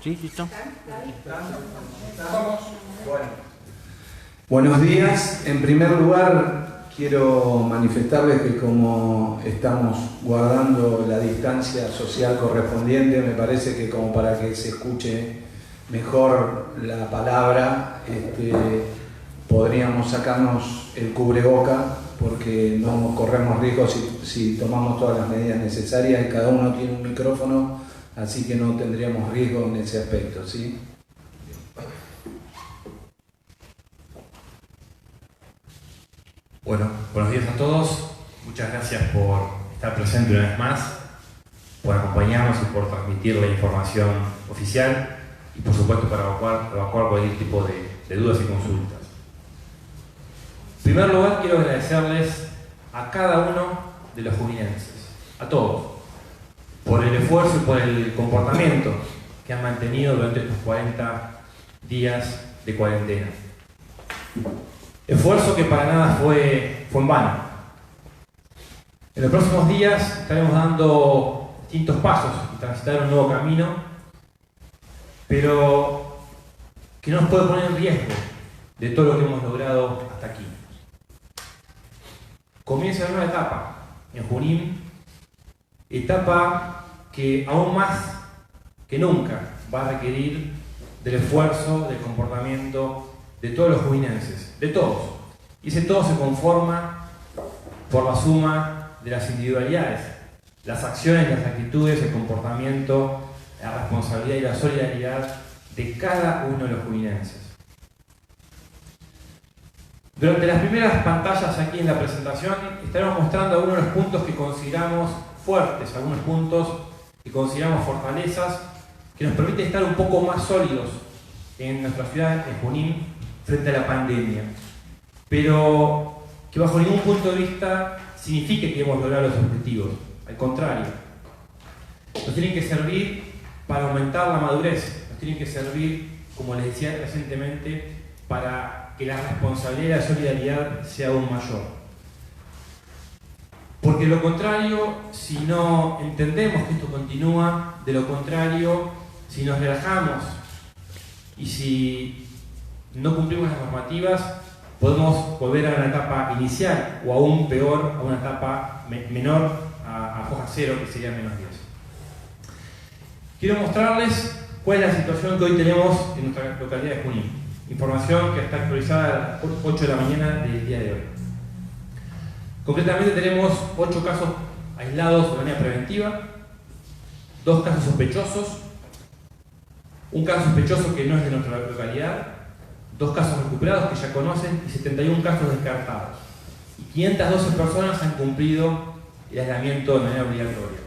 ¿Sí? ¿Listo? Bueno. Buenos días. En primer lugar, quiero manifestarles que como estamos guardando la distancia social correspondiente, me parece que como para que se escuche mejor la palabra, podríamos sacarnos el cubreboca, porque no corremos riesgo si tomamos todas las medidas necesarias y cada uno tiene un micrófono, así que no tendríamos riesgo en ese aspecto, ¿sí? Bueno, buenos días a todos. Muchas gracias por estar presente una vez más, por acompañarnos y por transmitir la información oficial y por supuesto para evacuar cualquier tipo de dudas y consultas. En primer lugar, quiero agradecerles a cada uno de los juninenses, a todos, por el esfuerzo y por el comportamiento que han mantenido durante estos 40 días de cuarentena. Esfuerzo que para nada fue en vano. En los próximos días estaremos dando distintos pasos y transitar un nuevo camino, pero que no nos puede poner en riesgo de todo lo que hemos logrado hasta aquí. Comienza una nueva etapa en Junín, etapa que aún más que nunca va a requerir del esfuerzo, del comportamiento de todos los juninenses, de todos. Y ese todo se conforma por la suma de las individualidades, las acciones, las actitudes, el comportamiento, la responsabilidad y la solidaridad de cada uno de los juninenses. Durante las primeras pantallas aquí en la presentación estaremos mostrando algunos de los puntos que consideramos fuertes, algunos puntos que consideramos fortalezas que nos permiten estar un poco más sólidos en nuestra ciudad, en Junín, frente a la pandemia. Pero que bajo ningún punto de vista signifique que hemos logrado los objetivos. Al contrario, nos tienen que servir para aumentar la madurez, nos tienen que servir, como les decía recientemente, para que la responsabilidad y la solidaridad sea aún mayor. Porque de lo contrario, si no entendemos que esto continúa, de lo contrario, si nos relajamos y si no cumplimos las normativas, podemos volver a una etapa inicial o aún peor, a una etapa menor, a foja cero, que sería -10. Quiero mostrarles cuál es la situación que hoy tenemos en nuestra localidad de Junín. Información que está actualizada a las 8 de la mañana del día de hoy. Concretamente tenemos 8 casos aislados de manera preventiva, 2 casos sospechosos, un caso sospechoso que no es de nuestra localidad, 2 casos recuperados que ya conocen y 71 casos descartados. Y 512 personas han cumplido el aislamiento de manera obligatoria.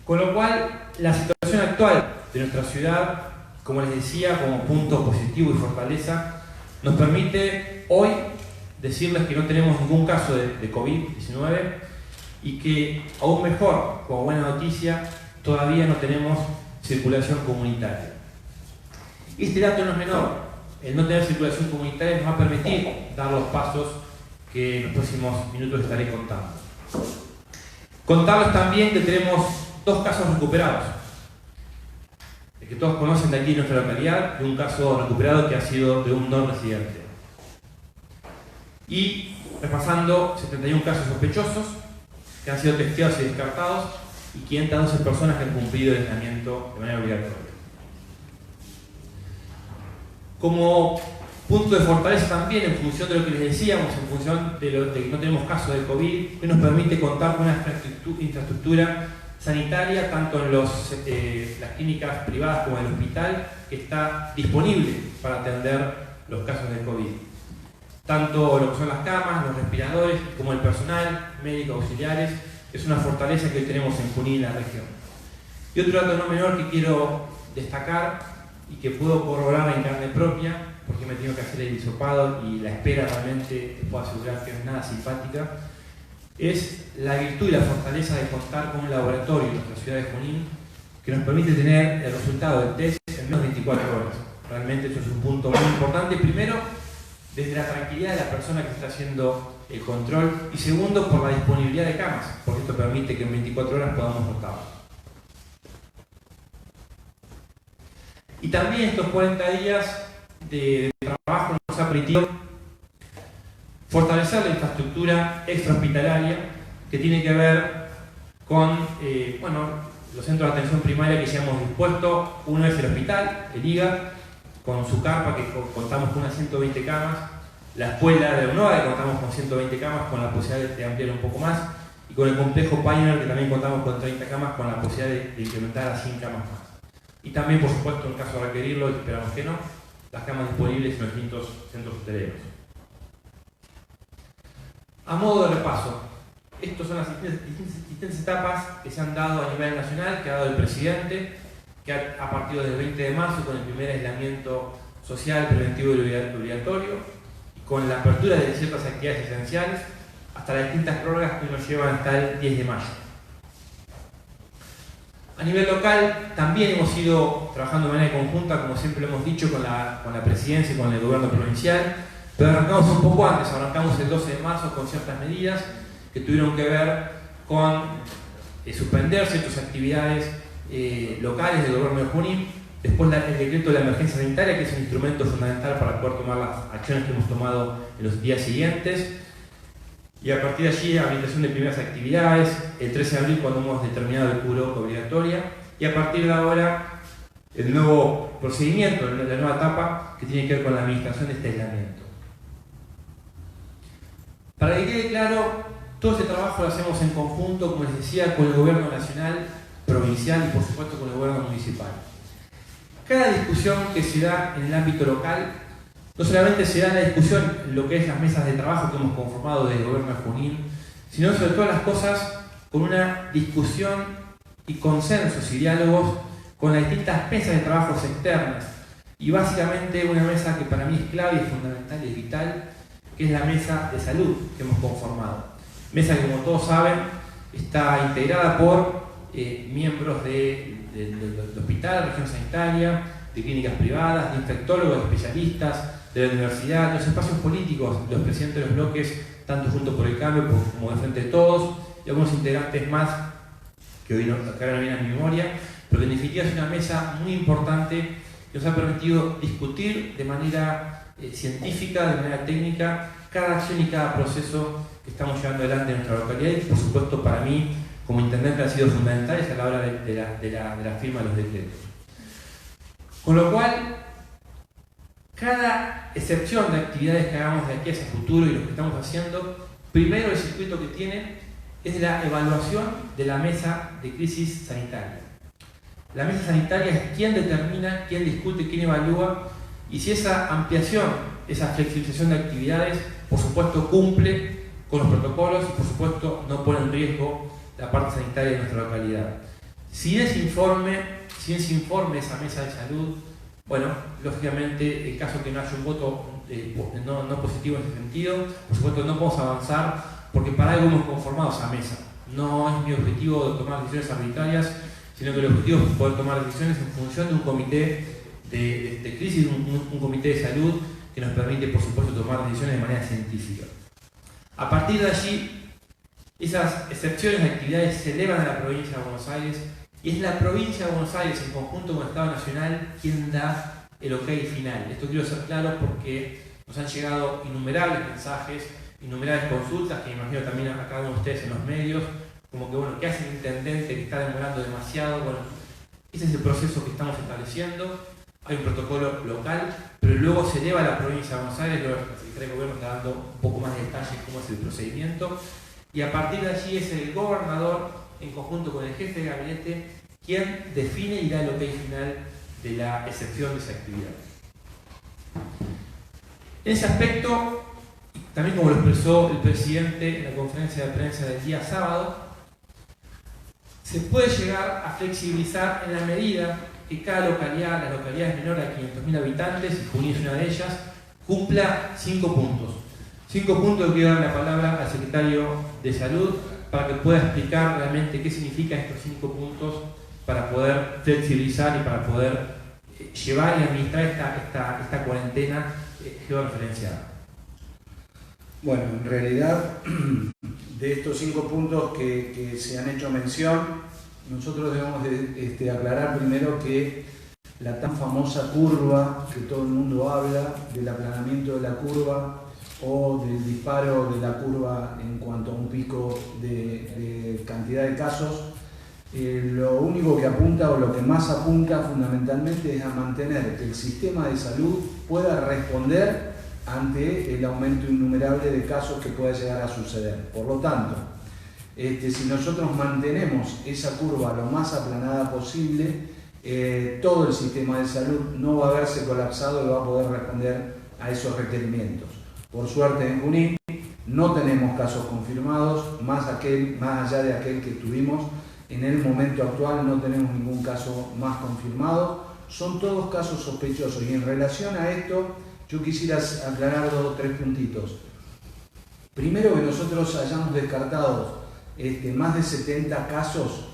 Con lo cual, la situación actual de nuestra ciudad, como les decía, como punto positivo y fortaleza, nos permite hoy decirles que no tenemos ningún caso de COVID-19 y que, aún mejor, como buena noticia, todavía no tenemos circulación comunitaria. Este dato no es menor. El no tener circulación comunitaria nos va a permitir dar los pasos que en los próximos minutos estaré contando. Contarles también que tenemos 2 casos recuperados, el que todos conocen de aquí en nuestra localidad, de un caso recuperado que ha sido de un no residente. Y repasando, 71 casos sospechosos que han sido testeados y descartados y 512 personas que han cumplido el aislamiento de manera obligatoria. Como punto de fortaleza también, en función de lo que les decíamos, en función de que no tenemos casos de COVID, que nos permite contar con una infraestructura sanitaria, tanto en las clínicas privadas como en el hospital, que está disponible para atender los casos de COVID. Tanto lo que son las camas, los respiradores, como el personal, médicos auxiliares, es una fortaleza que hoy tenemos en Junín y la región. Y otro dato no menor que quiero destacar y que puedo corroborar en carne propia, porque me he tenido que hacer el hisopado y la espera realmente puedo asegurar que no es nada simpática, es la virtud y la fortaleza de contar con un laboratorio en nuestra ciudad de Junín que nos permite tener el resultado del test en menos de 24 horas. Realmente eso es un punto muy importante. Primero, desde la tranquilidad de la persona que está haciendo el control, y segundo, por la disponibilidad de camas, porque esto permite que en 24 horas podamos notarlo. Y también estos 40 días de trabajo nos ha permitido fortalecer la infraestructura extrahospitalaria que tiene que ver con los centros de atención primaria que ya hemos dispuesto. Uno es el hospital, el IGA, con su carpa, que contamos con unas 120 camas, la escuela de UNOVA, que contamos con 120 camas, con la posibilidad de ampliar un poco más, y con el complejo Pioneer, que también contamos con 30 camas, con la posibilidad de incrementar a 100 camas más. Y también, por supuesto, en caso de requerirlo, y esperamos que no, las camas disponibles en los distintos centros hoteleros. A modo de repaso, estas son las distintas etapas que se han dado a nivel nacional, que ha dado el presidente, que ha partido del 20 de marzo con el primer aislamiento social, preventivo y obligatorio, y con la apertura de ciertas actividades esenciales, hasta las distintas prórrogas que nos llevan hasta el 10 de mayo. A nivel local también hemos ido trabajando de manera conjunta, como siempre lo hemos dicho, con la presidencia y con el gobierno provincial, pero arrancamos un poco antes, arrancamos el 12 de marzo con ciertas medidas que tuvieron que ver con suspender ciertas actividades locales del gobierno de Junín, después el decreto de la emergencia sanitaria, que es un instrumento fundamental para poder tomar las acciones que hemos tomado en los días siguientes, y a partir de allí la habilitación de primeras actividades, el 13 de abril cuando hemos determinado el cubrebocas obligatoria, y a partir de ahora el nuevo procedimiento, la nueva etapa que tiene que ver con la administración de este aislamiento. Para que quede claro, todo este trabajo lo hacemos en conjunto, como les decía, con el gobierno nacional, provincial y por supuesto con el gobierno municipal. Cada discusión que se da en el ámbito local, no solamente se da la discusión en lo que es las mesas de trabajo que hemos conformado desde el gobierno de Junín, sino sobre todas las cosas con una discusión y consensos y diálogos con las distintas mesas de trabajo externas. Y básicamente una mesa que para mí es clave y fundamental y vital, que es la mesa de salud que hemos conformado. Mesa que, como todos saben, está integrada por miembros del hospital, de región sanitaria, de clínicas privadas, de infectólogos, de especialistas, de la universidad, de los espacios políticos, los presidentes de los bloques, tanto Juntos por el Cambio como de Frente de Todos, y algunos integrantes más que hoy no vienen a mi memoria, pero en definitiva es una mesa muy importante que nos ha permitido discutir de manera científica, de manera técnica, cada acción y cada proceso que estamos llevando adelante en nuestra localidad, y por supuesto para mí, como intendente, han sido fundamentales a la hora de la firma de los decretos. Con lo cual, cada excepción de actividades que hagamos de aquí hacia el futuro y lo que estamos haciendo, primero el circuito que tiene es la evaluación de la mesa de crisis sanitaria. La mesa sanitaria es quien determina, quien discute, quien evalúa, y si esa ampliación, esa flexibilización de actividades, por supuesto cumple con los protocolos y por supuesto no pone en riesgo la parte sanitaria de nuestra localidad. Si ese informe, esa mesa de salud, bueno, lógicamente, en caso que no haya un voto no positivo en ese sentido, por supuesto no podemos avanzar, porque para algo hemos conformado esa mesa. No es mi objetivo de tomar decisiones arbitrarias, sino que el objetivo es poder tomar decisiones en función de un comité de crisis, un comité de salud que nos permite, por supuesto, tomar decisiones de manera científica. A partir de allí, esas excepciones de actividades se elevan a la provincia de Buenos Aires, y es la provincia de Buenos Aires, en conjunto con el Estado Nacional, quien da el ok final. Esto quiero ser claro porque nos han llegado innumerables mensajes, innumerables consultas, que imagino también a cada uno de ustedes en los medios, como que, bueno, ¿qué hace el intendente que está demorando demasiado? Bueno, ese es el proceso que estamos estableciendo. Hay un protocolo local, pero luego se eleva a la provincia de Buenos Aires, luego la Secretaría de Gobierno está dando un poco más de detalles cómo es el procedimiento, y a partir de allí es el gobernador, en conjunto con el jefe de gabinete, quien define y da el ok final de la excepción de esa actividad. En ese aspecto, también como lo expresó el presidente en la conferencia de prensa del día sábado, se puede llegar a flexibilizar en la medida que cada localidad, las localidades menores a 500.000 habitantes, y Junín es una de ellas, cumpla 5 puntos. 5 puntos que quiero dar la palabra al secretario de Salud para que pueda explicar realmente qué significan estos 5 puntos para poder flexibilizar y para poder llevar y administrar esta cuarentena georreferenciada. Bueno, en realidad, de estos 5 puntos que se han hecho mención, nosotros debemos aclarar primero que la tan famosa curva que todo el mundo habla, del aplanamiento de la curva o del disparo de la curva en cuanto a un pico de cantidad de casos. Lo único que apunta, o lo que más apunta fundamentalmente, es a mantener que el sistema de salud pueda responder ante el aumento innumerable de casos que pueda llegar a suceder. Por lo tanto, si nosotros mantenemos esa curva lo más aplanada posible, todo el sistema de salud no va a verse colapsado y va a poder responder a esos requerimientos. Por suerte en Junín no tenemos casos confirmados, más allá de aquel que tuvimos. En el momento actual no tenemos ningún caso más confirmado, son todos casos sospechosos. Y en relación a esto, yo quisiera aclarar 2 o 3 puntitos. Primero, que nosotros hayamos descartado más de 70 casos,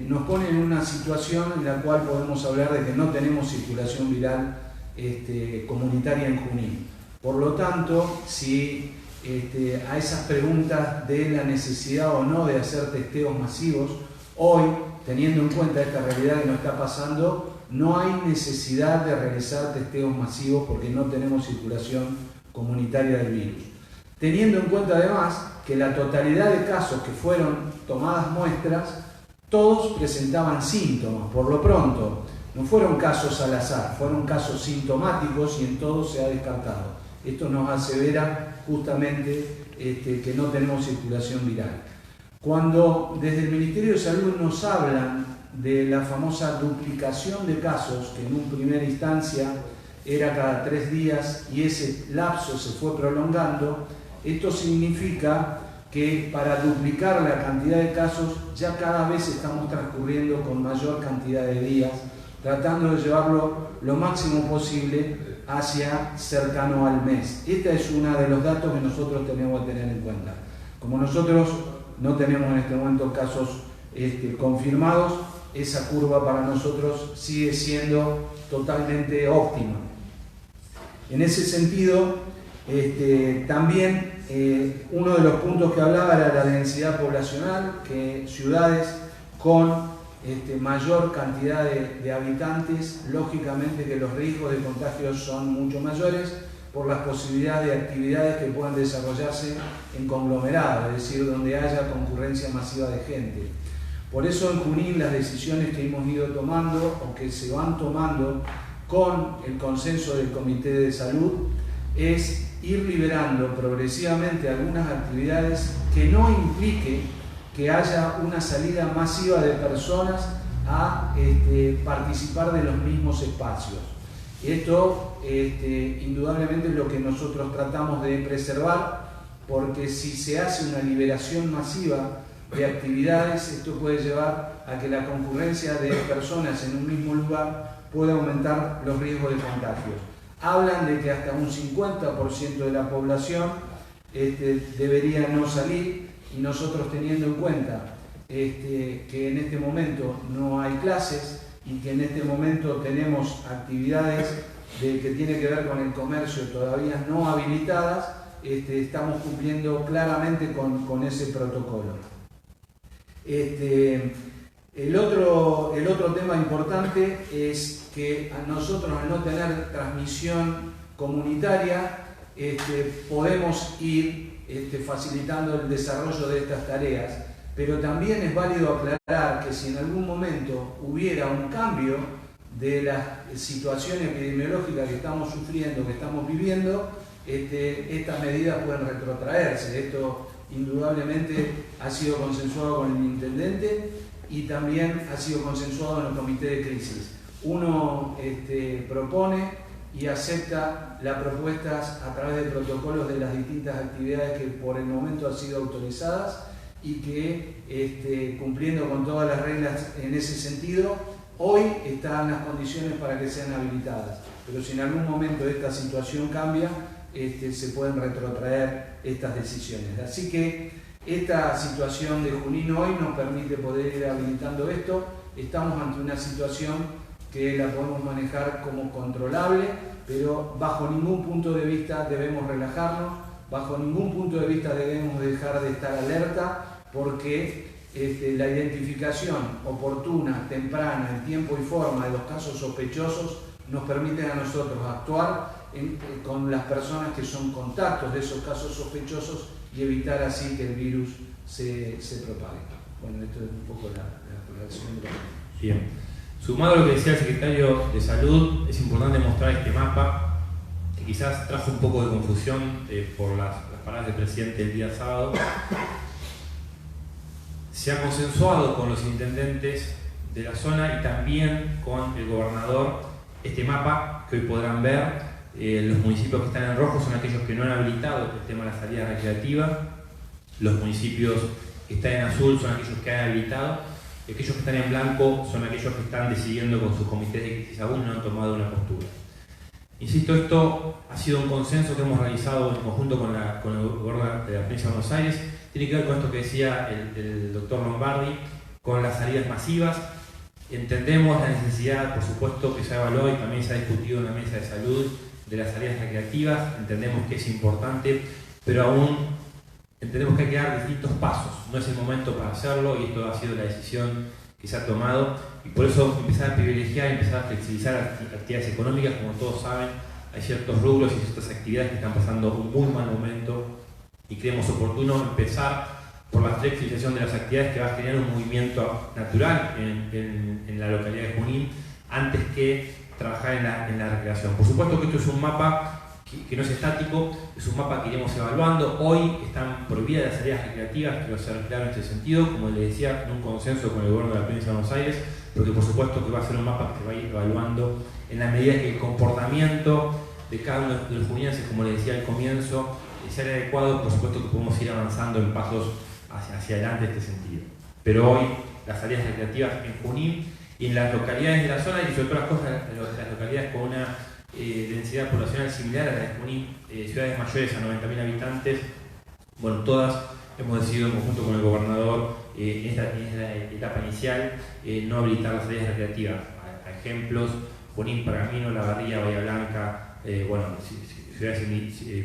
nos pone en una situación en la cual podemos hablar de que no tenemos circulación viral comunitaria en Junín. Por lo tanto, si a esas preguntas de la necesidad o no de hacer testeos masivos, hoy, teniendo en cuenta esta realidad que nos está pasando, no hay necesidad de realizar testeos masivos porque no tenemos circulación comunitaria del virus. Teniendo en cuenta además que la totalidad de casos que fueron tomadas muestras, todos presentaban síntomas. Por lo pronto, no fueron casos al azar, fueron casos sintomáticos y en todos se ha descartado. Esto nos asevera justamente que no tenemos circulación viral. Cuando desde el Ministerio de Salud nos hablan de la famosa duplicación de casos, que en una primera instancia era cada 3 días y ese lapso se fue prolongando, esto significa que para duplicar la cantidad de casos ya cada vez estamos transcurriendo con mayor cantidad de días, tratando de llevarlo lo máximo posible hacia cercano al mes. Este es uno de los datos que nosotros tenemos que tener en cuenta. Como nosotros no tenemos en este momento casos confirmados, esa curva para nosotros sigue siendo totalmente óptima. En ese sentido, también uno de los puntos que hablaba era la densidad poblacional, que ciudades con mayor cantidad de habitantes, lógicamente que los riesgos de contagios son mucho mayores por las posibilidades de actividades que puedan desarrollarse en conglomerados, es decir, donde haya concurrencia masiva de gente. Por eso en Junín las decisiones que hemos ido tomando o que se van tomando con el consenso del Comité de Salud es ir liberando progresivamente algunas actividades que no implique que haya una salida masiva de personas a participar de los mismos espacios. Esto indudablemente es lo que nosotros tratamos de preservar, porque si se hace una liberación masiva de actividades, esto puede llevar a que la concurrencia de personas en un mismo lugar pueda aumentar los riesgos de contagios. Hablan de que hasta un 50% de la población debería no salir, y nosotros teniendo en cuenta que en este momento no hay clases y que en este momento tenemos actividades que tienen que ver con el comercio todavía no habilitadas, estamos cumpliendo claramente con ese protocolo. El otro tema importante es que a nosotros, al no tener transmisión comunitaria, podemos ir facilitando el desarrollo de estas tareas, pero también es válido aclarar que si en algún momento hubiera un cambio de la situación epidemiológica que estamos sufriendo, que estamos viviendo, estas medidas pueden retrotraerse. Esto indudablemente ha sido consensuado con el intendente y también ha sido consensuado en el comité de crisis. Uno propone y acepta las propuestas a través de protocolos de las distintas actividades que por el momento han sido autorizadas y que, cumpliendo con todas las reglas en ese sentido, hoy están las condiciones para que sean habilitadas. Pero si en algún momento esta situación cambia, se pueden retrotraer estas decisiones. Así que esta situación de Junín hoy nos permite poder ir habilitando esto. Estamos ante una situación que la podemos manejar como controlable, pero bajo ningún punto de vista debemos relajarnos, bajo ningún punto de vista debemos dejar de estar alerta, porque la identificación oportuna, temprana, en tiempo y forma de los casos sospechosos nos permiten a nosotros actuar con las personas que son contactos de esos casos sospechosos y evitar así que el virus se propague. Bueno, esto es un poco la relación de lo que... Bien. Sumado a lo que decía el secretario de Salud, es importante mostrar este mapa que quizás trajo un poco de confusión por las palabras del presidente el día sábado. Se ha consensuado con los intendentes de la zona y también con el gobernador este mapa que hoy podrán ver. Los municipios que están en rojo son aquellos que no han habilitado el tema de la salida recreativa. Los municipios que están en azul son aquellos que han habilitado. Y aquellos que están en blanco son aquellos que están decidiendo con sus comités de crisis aún no han tomado una postura. Insisto, esto ha sido un consenso que hemos realizado en conjunto con el gobierno de la provincia de Buenos Aires. Tiene que ver con esto que decía el doctor Lombardi, con las salidas masivas. Entendemos la necesidad, por supuesto, que se ha evaluado y también se ha discutido en la mesa de salud de las salidas recreativas. Entendemos que es importante, pero aún entendemos que hay que dar distintos pasos. No es el momento para hacerlo y esto ha sido la decisión que se ha tomado. Y por eso empezar a privilegiar, empezar a flexibilizar actividades económicas. Como todos saben, hay ciertos rubros y ciertas actividades que están pasando un muy mal momento y creemos oportuno empezar por la flexibilización de las actividades que va a generar un movimiento natural en la localidad de Junín antes que trabajar en la recreación. Por supuesto que esto es un mapa que no es estático, es un mapa que iremos evaluando. Hoy están prohibidas las salidas recreativas, quiero ser claro en este sentido, como les decía, en un consenso con el gobierno de la provincia de Buenos Aires, porque por supuesto que va a ser un mapa que se va a ir evaluando en la medida que el comportamiento de cada uno de los junienses, como les decía al comienzo, sea adecuado. Por supuesto que podemos ir avanzando en pasos hacia adelante en este sentido. Pero hoy las salidas recreativas en Junín y en las localidades de la zona, y sobre todo las localidades con una densidad poblacional similar a la de Junín, ciudades mayores a 90.000 habitantes, bueno, todas hemos decidido en conjunto con el gobernador en esta etapa inicial no habilitar las salidas recreativas. A ejemplos, Junín, Pergamino, La Barría, Bahía Blanca, bueno, ciudades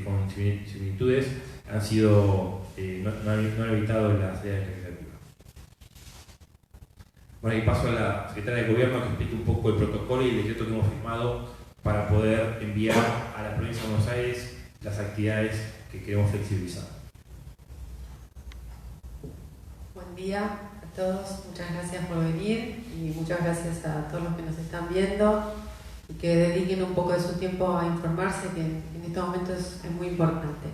con similitudes han sido, no han evitado las salidas recreativas. Bueno, y paso a la secretaria de Gobierno que explique un poco el protocolo y el decreto que hemos firmado para poder enviar a la provincia de Buenos Aires las actividades que queremos flexibilizar. Buen día a todos, muchas gracias por venir y muchas gracias a todos los que nos están viendo y que dediquen un poco de su tiempo a informarse, que en estos momentos es muy importante.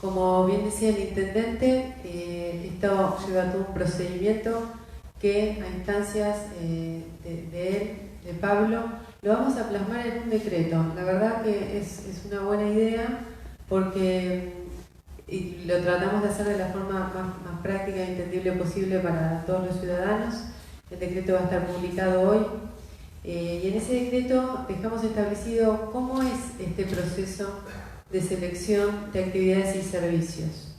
Como bien decía el intendente, esto lleva a todo un procedimiento que a instancias de él, de Pablo, lo vamos a plasmar en un decreto. La verdad que es una buena idea porque y lo tratamos de hacer de la forma más práctica e entendible posible para todos los ciudadanos. El decreto va a estar publicado hoy y en ese decreto dejamos establecido cómo es este proceso de selección de actividades y servicios.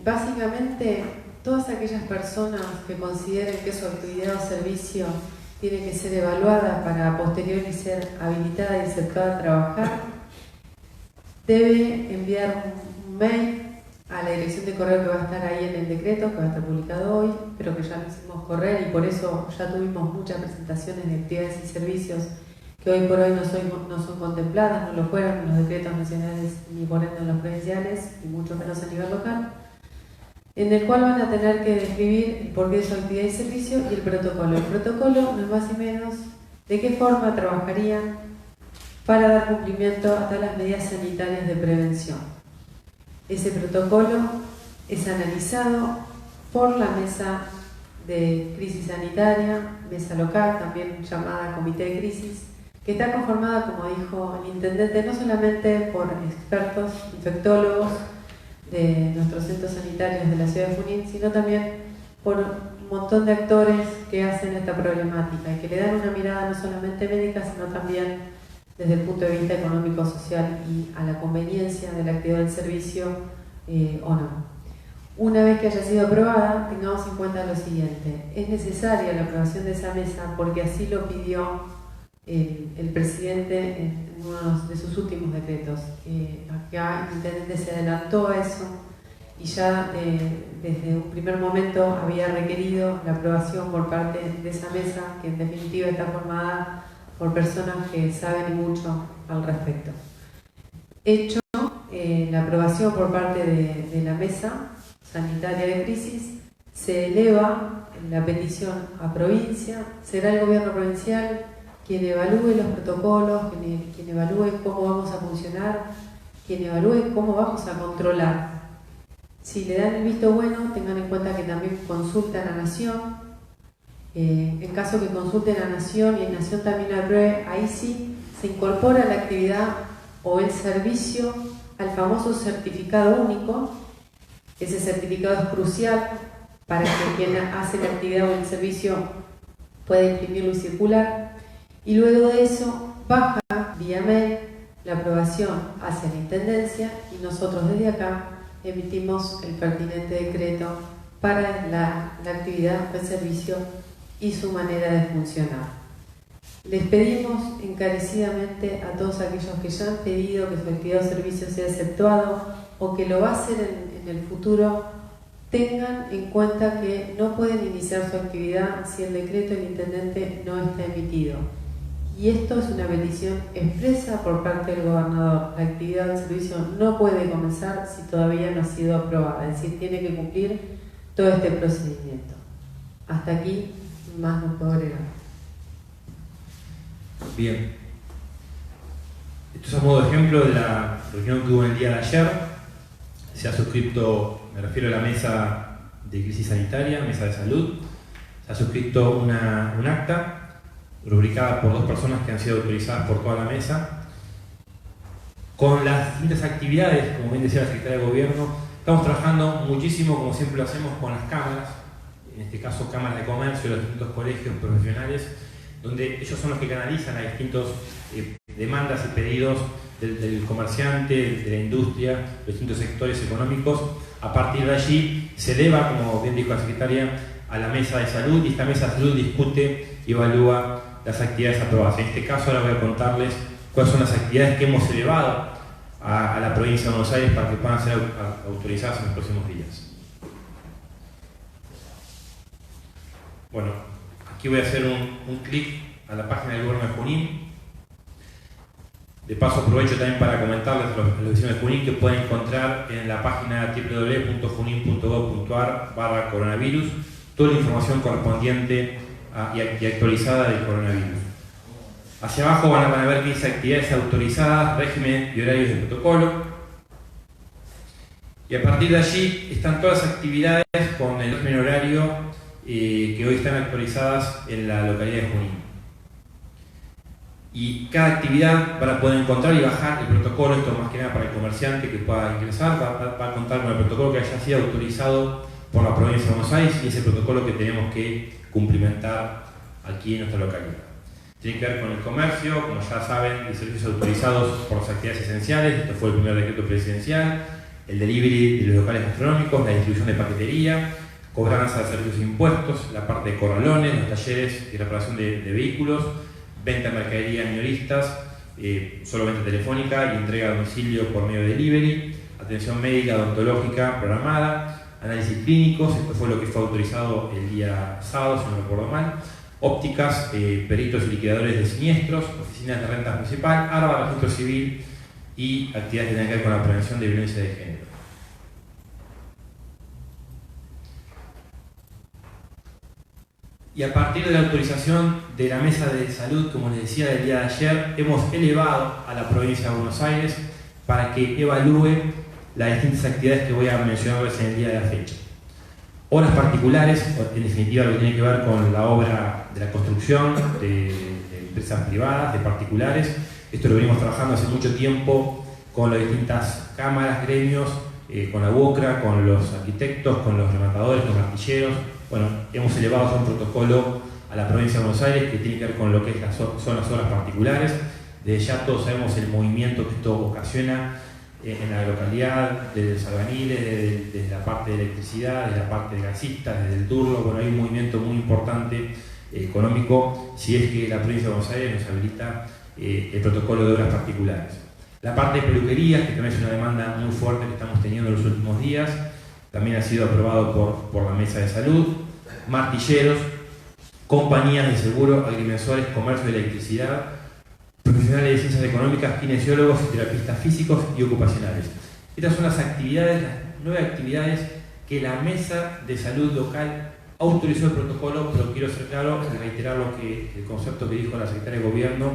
Básicamente, todas aquellas personas que consideren que su actividad o servicio tiene que ser evaluada para posteriori ser habilitada y aceptada a trabajar, debe enviar un mail a la dirección de correo que va a estar ahí en el decreto, que va a estar publicado hoy, pero que ya lo hicimos correr y por eso ya tuvimos muchas presentaciones de actividades y servicios que hoy por hoy no son contempladas, no lo fueron en los decretos nacionales ni por ende en los provinciales, y mucho menos a nivel local, en el cual van a tener que describir el porqué de su actividad y servicio y el protocolo. El protocolo no es más y menos de qué forma trabajarían para dar cumplimiento a todas las medidas sanitarias de prevención. Ese protocolo es analizado por la mesa de crisis sanitaria, mesa local, también llamada comité de crisis, que está conformada, como dijo el intendente, no solamente por expertos, infectólogos de nuestros centros sanitarios de la ciudad de Junín, sino también por un montón de actores que hacen esta problemática y que le dan una mirada no solamente médica, sino también desde el punto de vista económico, social y a la conveniencia de la actividad del servicio o no. Una vez que haya sido aprobada, tengamos en cuenta lo siguiente: es necesaria la aprobación de esa mesa porque así lo pidió el presidente en uno de sus últimos decretos. Acá el intendente se adelantó a eso y ya desde un primer momento había requerido la aprobación por parte de esa mesa, que en definitiva está formada por personas que saben mucho al respecto. Hecho la aprobación por parte de la mesa sanitaria de crisis, se eleva la petición a provincia, será el gobierno provincial quien evalúe los protocolos, quien evalúe cómo vamos a funcionar, quien evalúe cómo vamos a controlar. Si le dan el visto bueno, tengan en cuenta que también consultan a Nación. En caso que consulten a Nación y Nación también apruebe, ahí sí se incorpora la actividad o el servicio al famoso certificado único. Ese certificado es crucial para que quien hace la actividad o el servicio pueda imprimirlo y circular. Y luego de eso baja vía mail la aprobación hacia la Intendencia y nosotros desde acá emitimos el pertinente decreto para la actividad del servicio y su manera de funcionar. Les pedimos encarecidamente a todos aquellos que ya han pedido que su actividad o servicio sea exceptuado o que lo va a hacer en el futuro, tengan en cuenta que no pueden iniciar su actividad si el decreto del intendente no está emitido. Y esto es una petición expresa por parte del gobernador. La actividad del servicio no puede comenzar si todavía no ha sido aprobada, es decir, tiene que cumplir todo este procedimiento. Hasta aquí, más no puedo agregar. Bien. Esto es a modo de ejemplo de la reunión que hubo el día de ayer. Se ha suscrito, me refiero a la mesa de crisis sanitaria, mesa de salud. Se ha suscrito un acta rubricada por 2 personas que han sido autorizadas por toda la mesa. Con las distintas actividades, como bien decía la Secretaria de Gobierno, estamos trabajando muchísimo, como siempre lo hacemos, con las cámaras, en este caso cámaras de comercio de los distintos colegios profesionales, donde ellos son los que canalizan a distintas demandas y pedidos del comerciante, de la industria, los distintos sectores económicos. A partir de allí se eleva, como bien dijo la Secretaria, a la mesa de salud, y esta mesa de salud discute y evalúa las actividades aprobadas. En este caso ahora voy a contarles cuáles son las actividades que hemos elevado a la provincia de Buenos Aires para que puedan ser autorizadas en los próximos días. Bueno, aquí voy a hacer un clic a la página del Gobierno de Junín. De paso aprovecho también para comentarles a los vecinos de Junín que pueden encontrar en la página www.junin.gov.ar/coronavirus toda la información correspondiente y actualizada del coronavirus. Hacia abajo van a ver 15 actividades autorizadas, régimen y horarios de protocolo. Y a partir de allí están todas las actividades con el régimen horario que hoy están actualizadas en la localidad de Junín. Y cada actividad van a poder encontrar y bajar el protocolo, esto más que nada para el comerciante que pueda ingresar, va a contar con el protocolo que haya sido autorizado por la provincia de Buenos Aires y ese protocolo que tenemos que cumplimentar aquí en nuestra localidad. Tiene que ver con el comercio, como ya saben, los servicios autorizados por las actividades esenciales, esto fue el primer decreto presidencial, el delivery de los locales gastronómicos, la distribución de paquetería, cobranza de servicios e impuestos, la parte de corralones, los talleres y reparación de vehículos, venta de mercadería a minoristas, solo venta telefónica y entrega a domicilio por medio de delivery, atención médica odontológica programada, análisis clínicos, esto fue lo que fue autorizado el día sábado, si no recuerdo mal, ópticas, peritos y liquidadores de siniestros, oficinas de renta municipal, ARBA, registro civil y actividades que tengan que ver con la prevención de violencia de género. Y a partir de la autorización de la mesa de salud, como les decía, del día de ayer, hemos elevado a la provincia de Buenos Aires para que evalúe las distintas actividades que voy a mencionarles en el día de la fecha. Obras particulares, en definitiva lo que tiene que ver con la obra de la construcción de empresas privadas, de particulares. Esto lo venimos trabajando hace mucho tiempo con las distintas cámaras, gremios, con la UOCRA, con los arquitectos, con los rematadores, los martilleros. Bueno, hemos elevado un protocolo a la provincia de Buenos Aires que tiene que ver con lo que son las obras particulares. Desde ya todos sabemos el movimiento que esto ocasiona en la localidad, desde los albañiles, desde la parte de electricidad, desde la parte de gasistas, desde el turno. Bueno, hay un movimiento muy importante económico si es que la provincia de Buenos Aires nos habilita el protocolo de obras particulares. La parte de peluquerías, que también es una demanda muy fuerte que estamos teniendo en los últimos días, también ha sido aprobado por la Mesa de Salud, martilleros, compañías de seguro, agrimensores, comercio de electricidad, profesionales de ciencias económicas, kinesiólogos y terapistas físicos y ocupacionales. Estas son las actividades, las 9 actividades que la Mesa de Salud local autorizó el protocolo, pero quiero ser claro y reiterar el concepto que dijo la Secretaria de Gobierno: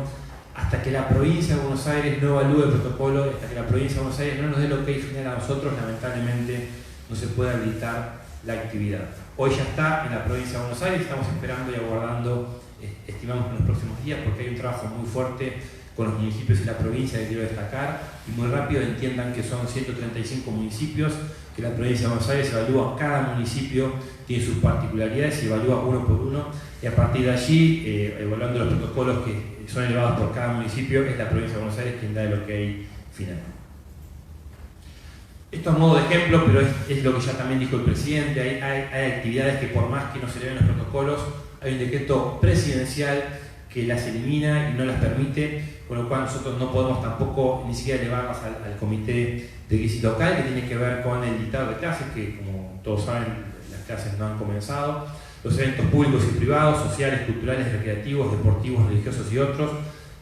hasta que la provincia de Buenos Aires no evalúe el protocolo, hasta que la provincia de Buenos Aires no nos dé el ok final a nosotros, lamentablemente no se puede habilitar la actividad. Hoy ya está en la provincia de Buenos Aires, estamos esperando y aguardando, estimamos en los próximos días, porque hay un trabajo muy fuerte con los municipios y la provincia que quiero destacar, y muy rápido entiendan que son 135 municipios, que la provincia de Buenos Aires evalúa cada municipio, tiene sus particularidades, se evalúa uno por uno, y a partir de allí, evaluando los protocolos que son elevados por cada municipio, es la provincia de Buenos Aires quien da el ok final. Esto es modo de ejemplo, pero es lo que ya también dijo el presidente. Hay actividades que, por más que no se eleven los protocolos, hay un decreto presidencial que las elimina y no las permite, con lo cual nosotros no podemos tampoco ni siquiera elevarlas al comité de crisis local, que tiene que ver con el dictado de clases, que como todos saben, las clases no han comenzado, los eventos públicos y privados, sociales, culturales, recreativos, deportivos, religiosos y otros,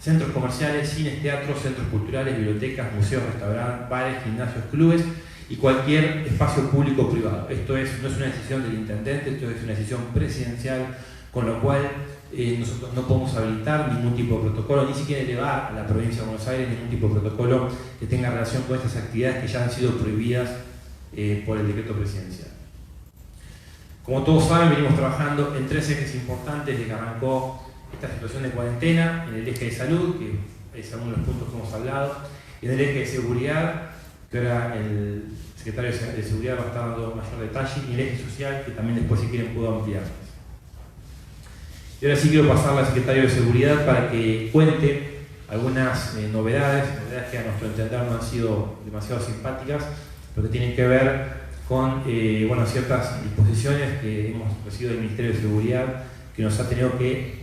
centros comerciales, cines, teatros, centros culturales, bibliotecas, museos, restaurantes, bares, gimnasios, clubes y cualquier espacio público o privado. Esto no es una decisión del intendente, esto es una decisión presidencial, con lo cual nosotros no podemos habilitar ningún tipo de protocolo, ni siquiera elevar a la provincia de Buenos Aires ningún tipo de protocolo que tenga relación con estas actividades que ya han sido prohibidas por el decreto presidencial. Como todos saben, venimos trabajando en 3 ejes importantes desde que arrancó esta situación de cuarentena: en el eje de salud, que es uno de los puntos que hemos hablado, y en el eje de seguridad, que ahora el secretario de Seguridad va a estar dando mayor detalle, y el eje social, que también después, si quieren, puedo ampliar. Y ahora sí quiero pasar al secretario de Seguridad para que cuente algunas novedades que a nuestro entender no han sido demasiado simpáticas, pero que tienen que ver con ciertas disposiciones que hemos recibido del Ministerio de Seguridad, que nos ha tenido que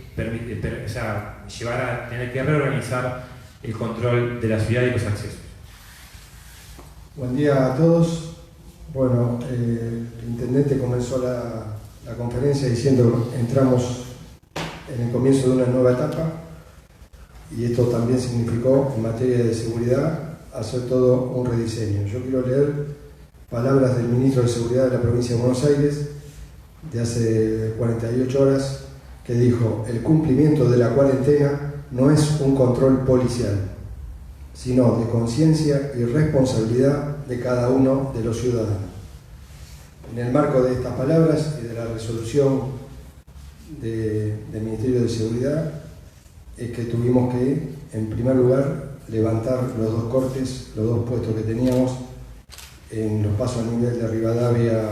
llevar a tener que reorganizar el control de la ciudad y los accesos. Buen día a todos. Bueno, el intendente comenzó la conferencia diciendo que entramos en el comienzo de una nueva etapa, y esto también significó, en materia de seguridad, hacer todo un rediseño. Yo quiero leer palabras del ministro de Seguridad de la provincia de Buenos Aires de hace 48 horas, que dijo: el cumplimiento de la cuarentena no es un control policial, sino de conciencia y responsabilidad de cada uno de los ciudadanos. En el marco de estas palabras y de la resolución del Ministerio de Seguridad, es que tuvimos que, en primer lugar, levantar los 2 cortes, los 2 puestos que teníamos en los pasos a nivel de Rivadavia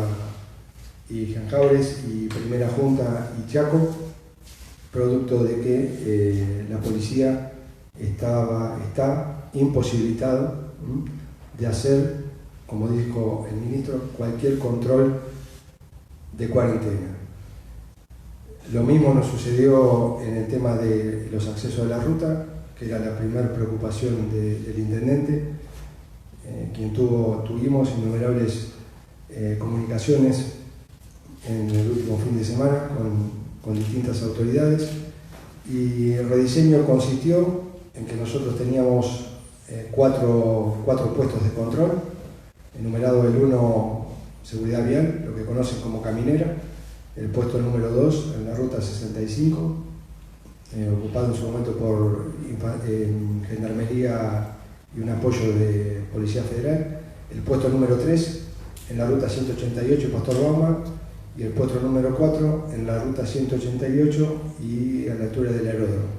y Janjaures y Primera Junta y Chaco, producto de que la policía está imposibilitado de hacer, como dijo el ministro, cualquier control de cuarentena. Lo mismo nos sucedió en el tema de los accesos a la ruta, que era la primera preocupación del intendente, quien tuvimos innumerables comunicaciones en el último fin de semana con distintas autoridades, y el rediseño consistió en que nosotros teníamos 4 puestos de control, enumerado el 1, seguridad vial, lo que conocen como caminera, el puesto número 2 en la ruta 65, ocupado en su momento por Gendarmería y un apoyo de Policía Federal, el puesto número 3 en la ruta 188 Pastor Bamba, y el puesto número 4 en la ruta 188 y a la altura del aeródromo.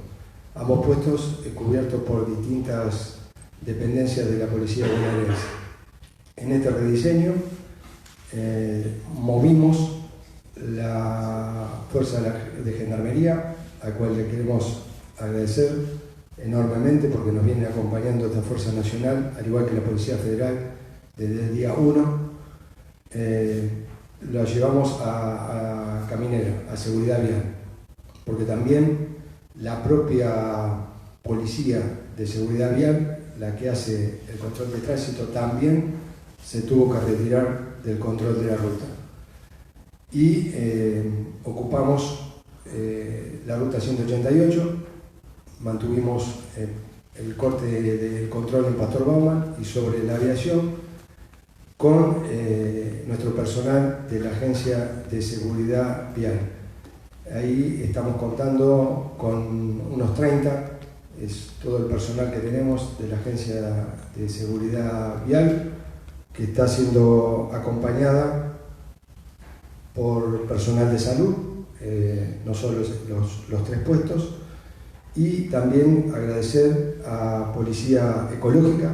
Ambos puestos cubiertos por distintas dependencias de la Policía Bonaerense. En este rediseño movimos la Fuerza de Gendarmería, a cual le queremos agradecer enormemente porque nos viene acompañando esta Fuerza Nacional, al igual que la Policía Federal, desde el día 1. La llevamos a Caminera, a seguridad vial, porque también la propia Policía de Seguridad Vial, la que hace el control de tránsito, también se tuvo que retirar del control de la ruta. Y ocupamos la ruta 188, mantuvimos el corte del control en Pastor Bauman y sobre la aviación con nuestro personal de la Agencia de Seguridad Vial. Ahí estamos contando con unos 30, es todo el personal que tenemos de la Agencia de Seguridad Vial, que está siendo acompañada por personal de salud, no solo los 3 puestos, y también agradecer a Policía Ecológica,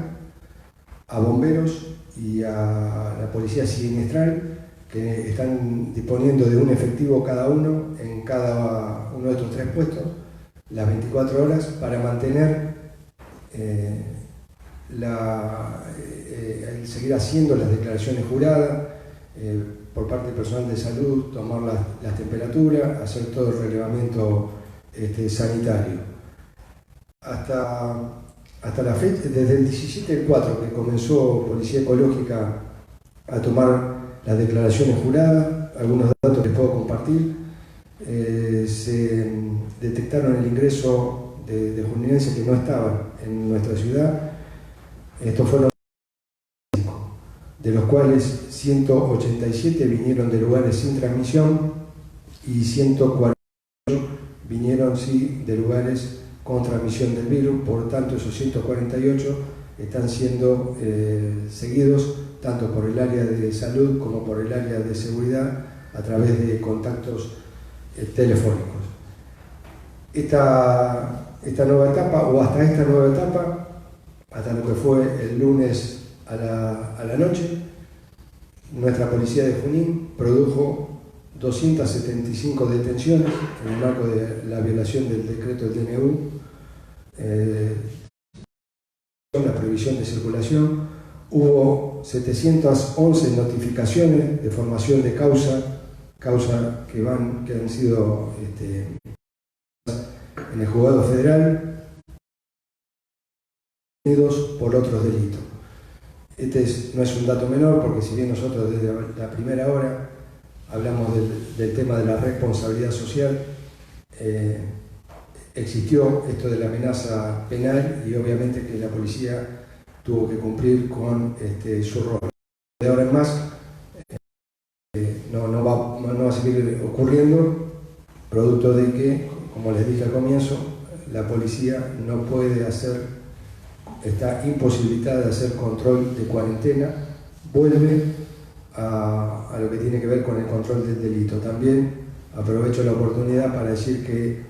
a bomberos y a la Policía Siniestral, que están disponiendo de un efectivo cada uno en cada uno de estos 3 puestos, las 24 horas, para mantener seguir haciendo las declaraciones juradas por parte del personal de salud, tomar las temperaturas, hacer todo el relevamiento sanitario. Hasta la fecha, desde el 17/4 que comenzó Policía Ecológica a tomar las declaraciones juradas, algunos datos que les puedo compartir, se detectaron el ingreso de juninenses que no estaban en nuestra ciudad. Estos fueron 5, de los cuales 187 vinieron de lugares sin transmisión y 148 vinieron sí de lugares con transmisión del virus. Por tanto, esos 148 están siendo seguidos tanto por el área de salud como por el área de seguridad a través de contactos telefónicos. Esta nueva etapa, o hasta esta nueva etapa, hasta lo que fue el lunes a la noche, nuestra policía de Junín produjo 275 detenciones en el marco de la violación del decreto del DNU, la prohibición de circulación. Hubo 711 notificaciones de formación de causa que han sido en el juzgado federal por otros delitos. No es un dato menor, porque si bien nosotros desde la primera hora hablamos del tema de la responsabilidad social, existió esto de la amenaza penal y obviamente que la policía tuvo que cumplir con su rol. De ahora en más no va a seguir ocurriendo, producto de que, como les dije al comienzo, la policía no puede está imposibilitada de hacer control de cuarentena. Vuelve a lo que tiene que ver con el control del delito. También aprovecho la oportunidad para decir que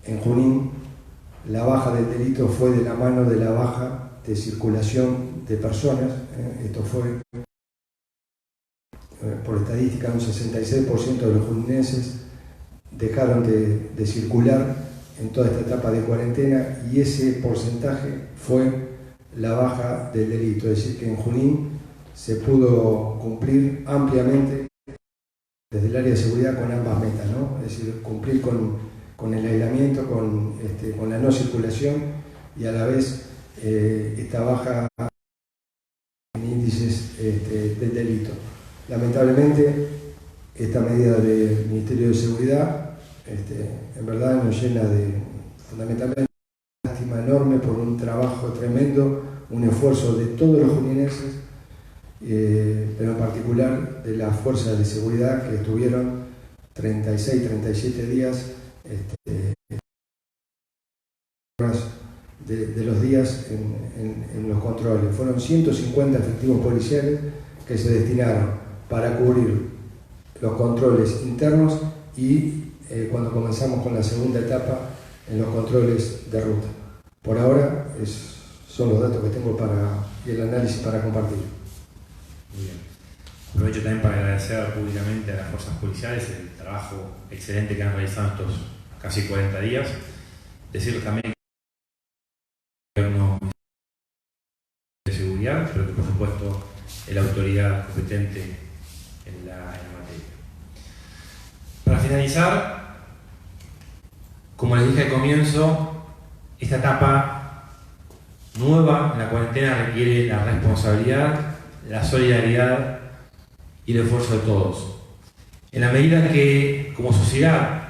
en Junín la baja del delito fue de la mano de la baja de circulación de personas. Esto fue, por estadística, un 66% de los juninenses dejaron de circular en toda esta etapa de cuarentena, y ese porcentaje fue la baja del delito. Es decir, que en Junín se pudo cumplir ampliamente desde el área de seguridad con ambas metas, ¿no? Es decir, cumplir con el aislamiento, con la no circulación, y a la vez esta baja en índices del delito. Lamentablemente, esta medida del Ministerio de Seguridad en verdad nos llena fundamentalmente de lástima enorme por un trabajo tremendo, un esfuerzo de todos los juninenses, pero en particular de las fuerzas de seguridad que estuvieron 36, 37 días de los días en los controles. Fueron 150 efectivos policiales que se destinaron para cubrir los controles internos y cuando comenzamos con la segunda etapa en los controles de ruta. Por ahora son los datos que tengo y el análisis para compartir. Muy bien. Aprovecho también para agradecer públicamente a las fuerzas policiales el trabajo excelente que han realizado estos casi 40 días. Decirles también que el gobierno de seguridad, pero que por supuesto es la autoridad competente en la materia. Para finalizar, como les dije al comienzo, esta etapa nueva en la cuarentena requiere la responsabilidad la solidaridad y el esfuerzo de todos. En la medida que como sociedad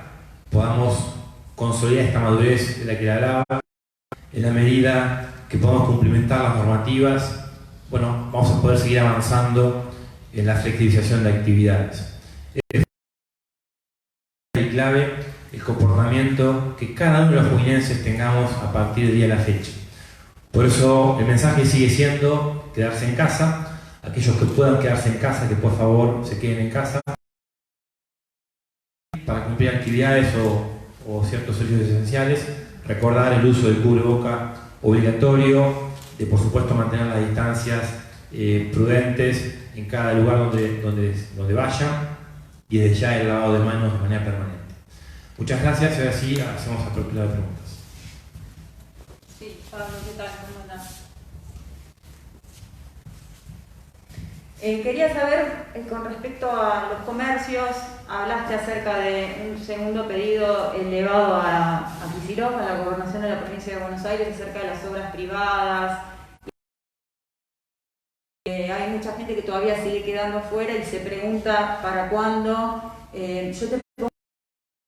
podamos consolidar esta madurez de la que le hablaba, en la medida que podamos cumplimentar las normativas, bueno, vamos a poder seguir avanzando en la flexibilización de actividades. Es clave el comportamiento que cada uno de los juninenses tengamos a partir del día de la fecha. Por eso el mensaje sigue siendo quedarse en casa. Aquellos que puedan quedarse en casa, que por favor se queden en casa para cumplir actividades o ciertos servicios esenciales. Recordar el uso del cubreboca obligatorio, de por supuesto mantener las distancias prudentes en cada lugar donde vayan, y desde ya el lavado de manos de manera permanente. Muchas gracias y ahora sí hacemos apertura de preguntas. Sí, Pablo, ¿qué tal? ¿Cómo andás? Quería saber, con respecto a los comercios, hablaste acerca de un segundo pedido elevado a Kicillof, a la Gobernación de la Provincia de Buenos Aires, acerca de las obras privadas. Hay mucha gente que todavía sigue quedando afuera y se pregunta para cuándo. Yo te pregunto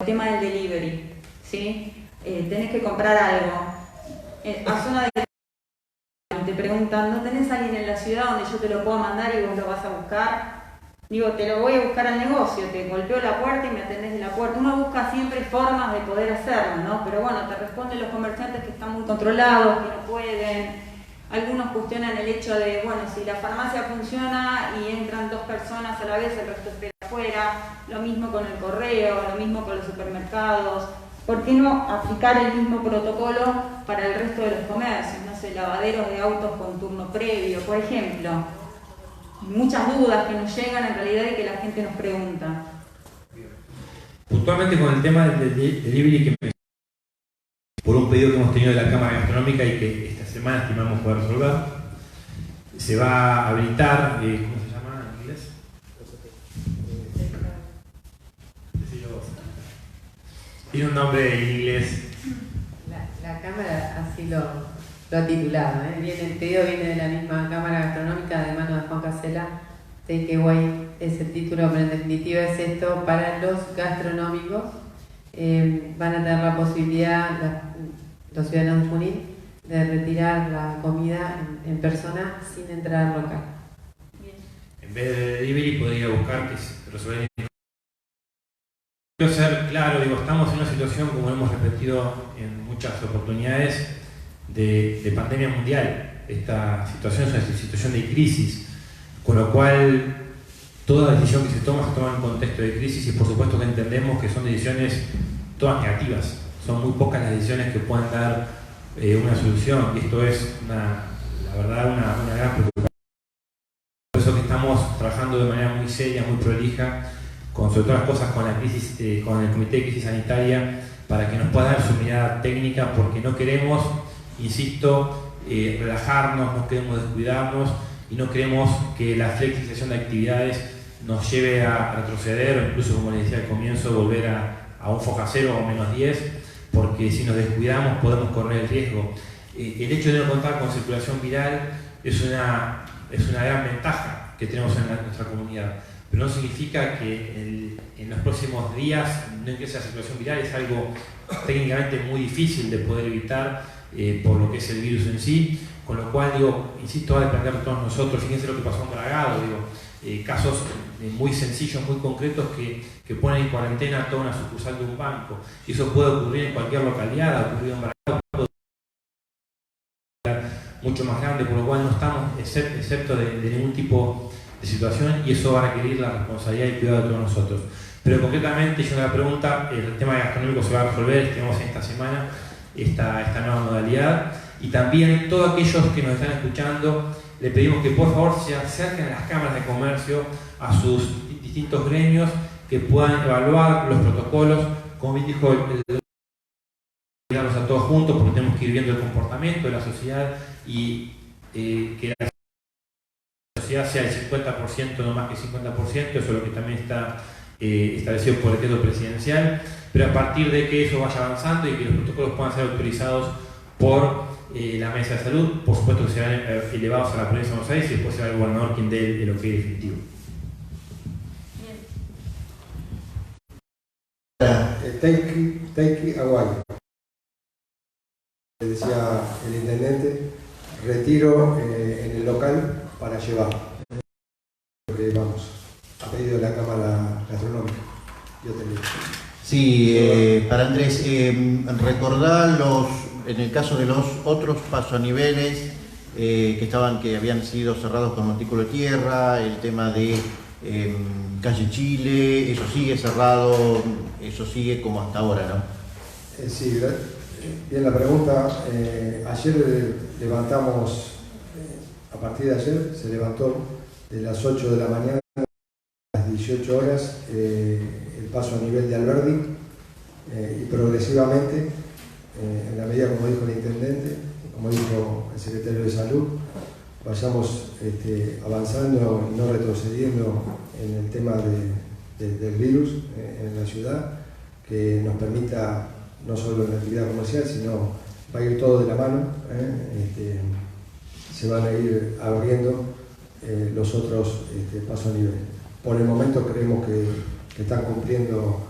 el tema del delivery, ¿sí? Tenés que comprar algo. A zona de te preguntan, ¿no tenés alguien en la ciudad donde yo te lo puedo mandar y vos lo vas a buscar? Digo, te lo voy a buscar al negocio, te golpeo la puerta y me atendés de la puerta. Uno busca siempre formas de poder hacerlo, ¿no? Pero bueno, te responden los comerciantes que están muy controlados, que no pueden. Algunos cuestionan el hecho de, bueno, si la farmacia funciona y entran 2 personas a la vez, el resto espera afuera. Lo mismo con el correo, lo mismo con los supermercados. ¿Por qué no aplicar el mismo protocolo para el resto de los comercios? No sé, lavaderos de autos con turno previo, por ejemplo. Muchas dudas que nos llegan en realidad y que la gente nos pregunta. Puntualmente con el tema del delivery, que por un pedido que hemos tenido de la Cámara Gastronómica y que esta semana estimamos poder resolver, se va a habilitar, ¿cómo se llama en inglés? Tiene un nombre en inglés. La Cámara así lo ha titulado. El pedido viene de la misma Cámara Gastronómica de mano de Juan Casella. Takeaway es el título, pero en definitiva es esto para los gastronómicos. Van a tener la posibilidad, los ciudadanos de Junín, de retirar la comida en persona sin entrar al local. En vez de delivery podría buscar que se resuelva. Quiero ser claro, estamos en una situación, como hemos repetido en muchas oportunidades, de pandemia mundial. Esta situación es una situación de crisis, con lo cual toda decisión que se toma en un contexto de crisis, y por supuesto que entendemos que son decisiones todas negativas. Son muy pocas las decisiones que puedan dar una solución, y esto es la verdad una gran preocupación. Por eso que estamos trabajando de manera muy seria, muy prolija, sobre todas las cosas con la crisis, con el Comité de Crisis Sanitaria, para que nos pueda dar su mirada técnica, porque no queremos, insisto, relajarnos, no queremos descuidarnos y no queremos que la flexibilización de actividades nos lleve a retroceder o incluso, como les decía al comienzo, volver a un foja cero o -10, porque si nos descuidamos podemos correr el riesgo. El hecho de no contar con circulación viral es una gran ventaja que tenemos en nuestra comunidad, pero no significa que en los próximos días no ingrese la circulación viral. Es algo técnicamente muy difícil de poder evitar por lo que es el virus en sí, con lo cual, insisto, va a depender de todos nosotros. Fíjense lo que pasó en Bragado, casos muy sencillos, muy concretos que ponen en cuarentena a toda una sucursal de un banco, y eso puede ocurrir en cualquier localidad. Ha ocurrido en Bragado, puede ocurrir mucho más grande, por lo cual no estamos excepto de ningún tipo de situación, y eso va a requerir la responsabilidad y cuidado de todos nosotros. Pero concretamente, yo la pregunta, el tema gastronómico se va a resolver, tenemos en esta semana esta nueva modalidad, y también todos aquellos que nos están escuchando, le pedimos que por favor se acerquen a las cámaras de comercio, a sus distintos gremios, que puedan evaluar los protocolos, como bien dijo llegarlos a todos juntos, porque tenemos que ir viendo el comportamiento de la sociedad y que la sociedad sea el 50%, no más que 50%, eso es lo que también está establecido por el decreto presidencial, pero a partir de que eso vaya avanzando y que los protocolos puedan ser autorizados por la Mesa de Salud. Por supuesto que serán elevados a la provincia de Buenos Aires y después será el gobernador quien dé el ok definitivo. Take away. Decía el intendente, retiro en el local para llevar. Porque vamos, a pedido de la Cámara Gastronómica. Yo te digo. Sí, para Andrés, recordar en el caso de los otros pasoaniveles que habían sido cerrados con montículo de tierra, el tema de calle Chile, eso sigue cerrado, eso sigue como hasta ahora, ¿no? Sí, bien la pregunta. Ayer levantamos, a partir de ayer se levantó de las 8 de la mañana a las 18 horas el paso a nivel de Alberdi y progresivamente, en la medida como dijo el intendente, como dijo el secretario de Salud, vayamos avanzando y no retrocediendo en el tema del virus en la ciudad, que nos permita no solo en la actividad comercial, sino va a ir todo de la mano, se van a ir abriendo los otros pasos a nivel. Por el momento creemos que están cumpliendo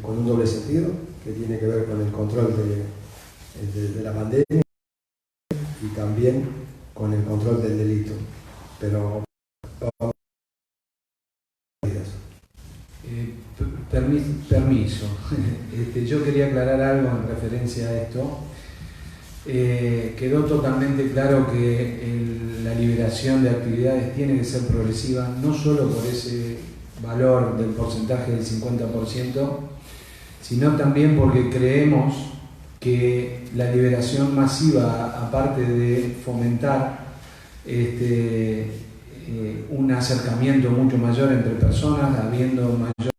con un doble sentido, que tiene que ver con el control de la pandemia y también con el control del delito. Pero permiso. Yo quería aclarar algo en referencia a esto. Quedó totalmente claro que la liberación de actividades tiene que ser progresiva, no solo por ese valor del porcentaje del 50%, sino también porque creemos que la liberación masiva, aparte de fomentar un acercamiento mucho mayor entre personas, habiendo mayor,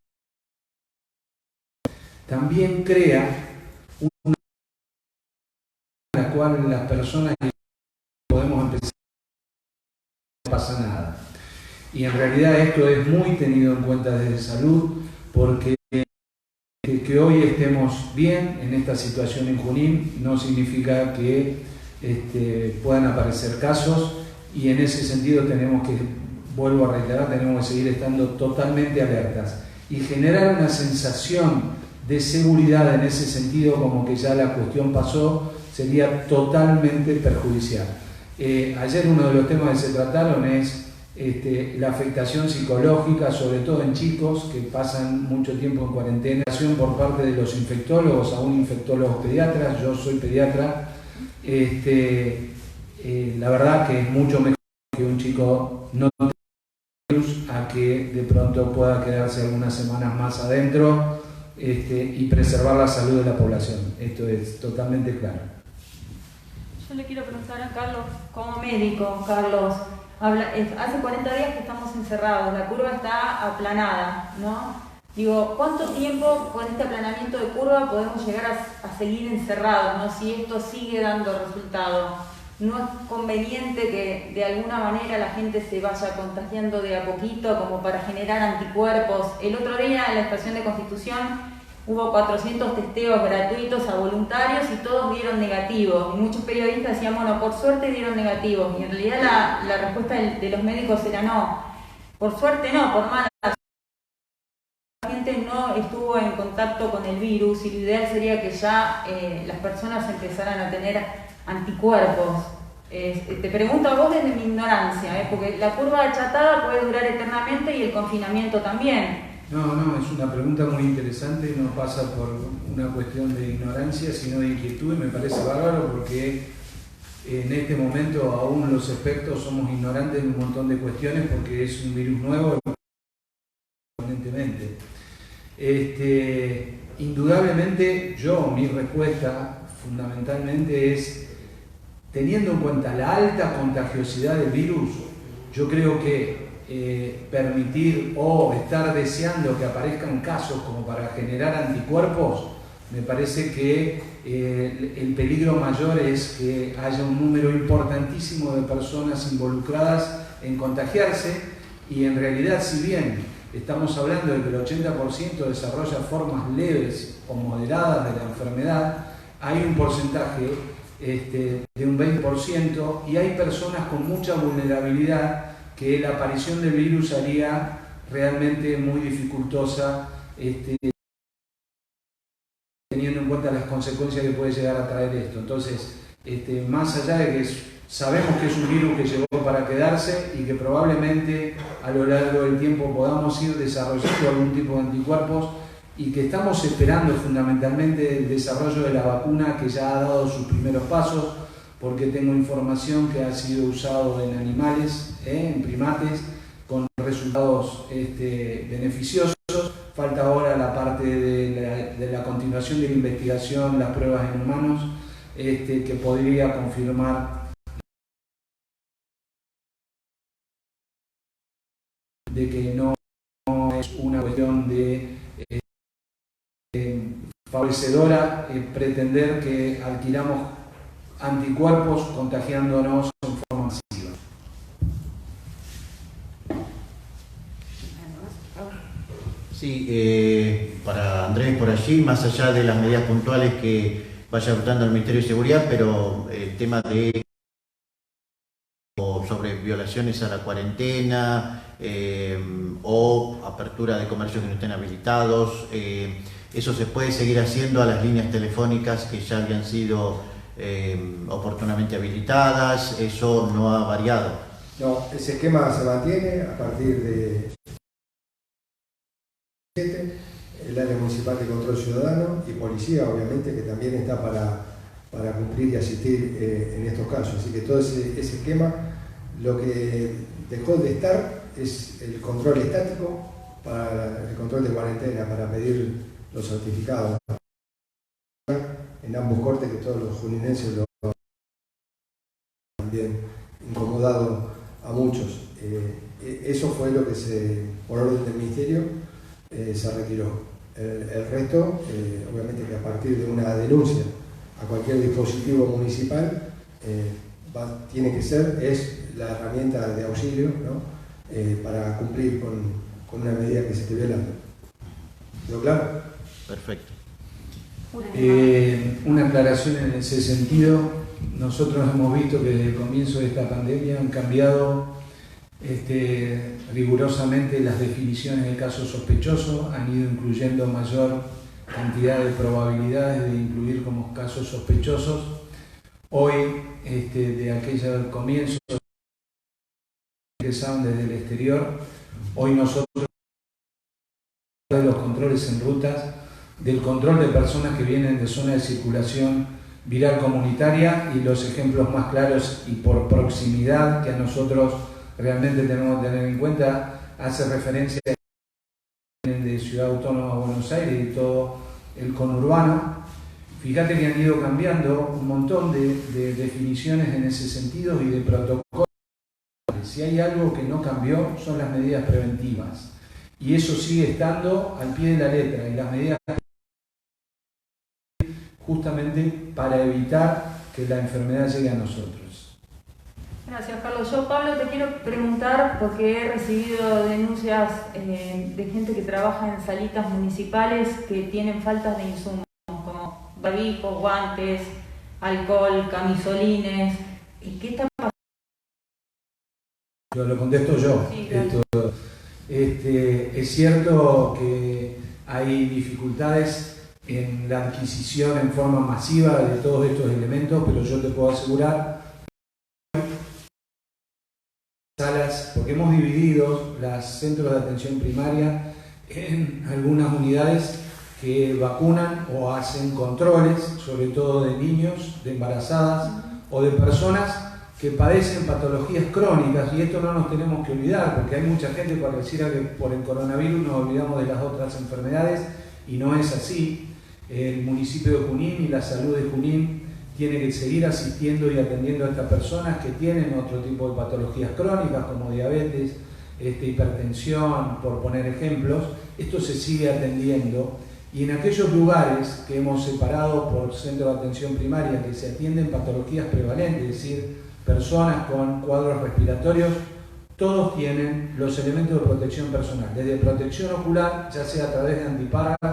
también crea una en la cual las personas podemos empezar, no pasa nada. Y en realidad esto es muy tenido en cuenta desde salud, porque que hoy estemos bien en esta situación en Junín no significa que puedan aparecer casos, y en ese sentido tenemos que, vuelvo a reiterar, tenemos que seguir estando totalmente alertas y generar una sensación de seguridad en ese sentido, como que ya la cuestión pasó, sería totalmente perjudicial. Ayer uno de los temas que se trataron es la afectación psicológica, sobre todo en chicos que pasan mucho tiempo en cuarentena, por parte de los infectólogos, aún infectólogos pediatras. Yo soy pediatra. La verdad que es mucho mejor que un chico no tenga virus a que de pronto pueda quedarse algunas semanas más adentro y preservar la salud de la población. Esto es totalmente claro. Yo le quiero preguntar a Carlos, como médico, Carlos, hace 40 días que estamos encerrados, la curva está aplanada, ¿no? Digo, ¿cuánto tiempo con este aplanamiento de curva podemos llegar a seguir encerrados, ¿no? Si esto sigue dando resultado. ¿No es conveniente que de alguna manera la gente se vaya contagiando de a poquito como para generar anticuerpos? El otro día en la estación de Constitución hubo 400 testeos gratuitos a voluntarios y todos dieron negativos. Y muchos periodistas decían, bueno, por suerte dieron negativos. Y en realidad la respuesta de los médicos era no. Por suerte no, por mala. La gente no estuvo en contacto con el virus y lo ideal sería que ya las personas empezaran a tener anticuerpos. Te pregunto a vos desde mi ignorancia, porque la curva achatada puede durar eternamente y el confinamiento también. No, es una pregunta muy interesante, no pasa por una cuestión de ignorancia, sino de inquietud, y me parece bárbaro porque en este momento aún los expertos somos ignorantes de un montón de cuestiones porque es un virus nuevo, evidentemente. Indudablemente mi respuesta fundamentalmente es, teniendo en cuenta la alta contagiosidad del virus, yo creo que permitir o estar deseando que aparezcan casos como para generar anticuerpos, me parece que el peligro mayor es que haya un número importantísimo de personas involucradas en contagiarse, y en realidad, si bien estamos hablando de que el 80% desarrolla formas leves o moderadas de la enfermedad, hay un porcentaje de un 20% y hay personas con mucha vulnerabilidad que la aparición del virus haría realmente muy dificultosa, teniendo en cuenta las consecuencias que puede llegar a traer esto. Entonces, más allá de que sabemos que es un virus que llegó para quedarse y que probablemente a lo largo del tiempo podamos ir desarrollando algún tipo de anticuerpos y que estamos esperando fundamentalmente el desarrollo de la vacuna que ya ha dado sus primeros pasos, porque tengo información que ha sido usado en animales, en primates, con resultados beneficiosos. Falta ahora la parte de la continuación de la investigación, las pruebas en humanos, que podría confirmar de que no es una cuestión de favorecedora pretender que adquiramos anticuerpos contagiándonos en forma masiva. Sí, para Andrés por allí, más allá de las medidas puntuales que vaya adoptando el Ministerio de Seguridad, pero el tema de sobre violaciones a la cuarentena o apertura de comercios que no estén habilitados, eso se puede seguir haciendo a las líneas telefónicas que ya habían sido oportunamente habilitadas, eso no ha variado. No, ese esquema se mantiene a partir de el área municipal de control ciudadano y policía, obviamente, que también está para cumplir y asistir en estos casos. Así que todo ese esquema, lo que dejó de estar es el control estático, para el control de cuarentena, para pedir los certificados en ambos cortes, que todos los juninenses lo han también incomodado a muchos. Eso fue lo que por orden del Ministerio se retiró. El resto, obviamente que a partir de una denuncia a cualquier dispositivo municipal, tiene que ser, es la herramienta de auxilio, ¿no? Para cumplir con una medida que se esté violando. ¿Quedó claro? Perfecto. Una aclaración en ese sentido. Nosotros hemos visto que desde el comienzo de esta pandemia han cambiado rigurosamente las definiciones de casos sospechosos, han ido incluyendo mayor cantidad de probabilidades de incluir como casos sospechosos. Hoy, de aquel comienzo, ingresaron desde el exterior. Hoy nosotros, de los controles en rutas, del control de personas que vienen de zona de circulación viral comunitaria, y los ejemplos más claros y por proximidad que a nosotros realmente tenemos que tener en cuenta, hace referencia a de Ciudad Autónoma de Buenos Aires y todo el conurbano. Fíjate que han ido cambiando un montón de definiciones en ese sentido y de protocolos. Si hay algo que no cambió son las medidas preventivas, y eso sigue estando al pie de la letra, y las medidas justamente para evitar que la enfermedad llegue a nosotros. Gracias, Carlos. Yo, Pablo, te quiero preguntar, porque he recibido denuncias de gente que trabaja en salitas municipales que tienen faltas de insumos, como barbijos, guantes, alcohol, camisolines. ¿Y qué está pasando? Lo contesto yo. Sí, claro. Es cierto que hay dificultades en la adquisición en forma masiva de todos estos elementos, pero yo te puedo asegurar salas, porque hemos dividido los centros de atención primaria en algunas unidades que vacunan o hacen controles, sobre todo de niños, de embarazadas o de personas que padecen patologías crónicas, y esto no nos tenemos que olvidar, porque hay mucha gente que pareciera que por el coronavirus nos olvidamos de las otras enfermedades, y no es así. El municipio de Junín y la salud de Junín tiene que seguir asistiendo y atendiendo a estas personas que tienen otro tipo de patologías crónicas como diabetes, hipertensión, por poner ejemplos. Esto se sigue atendiendo, y en aquellos lugares que hemos separado por centro de atención primaria que se atienden patologías prevalentes, es decir, personas con cuadros respiratorios, todos tienen los elementos de protección personal, desde protección ocular, ya sea a través de antiparras, a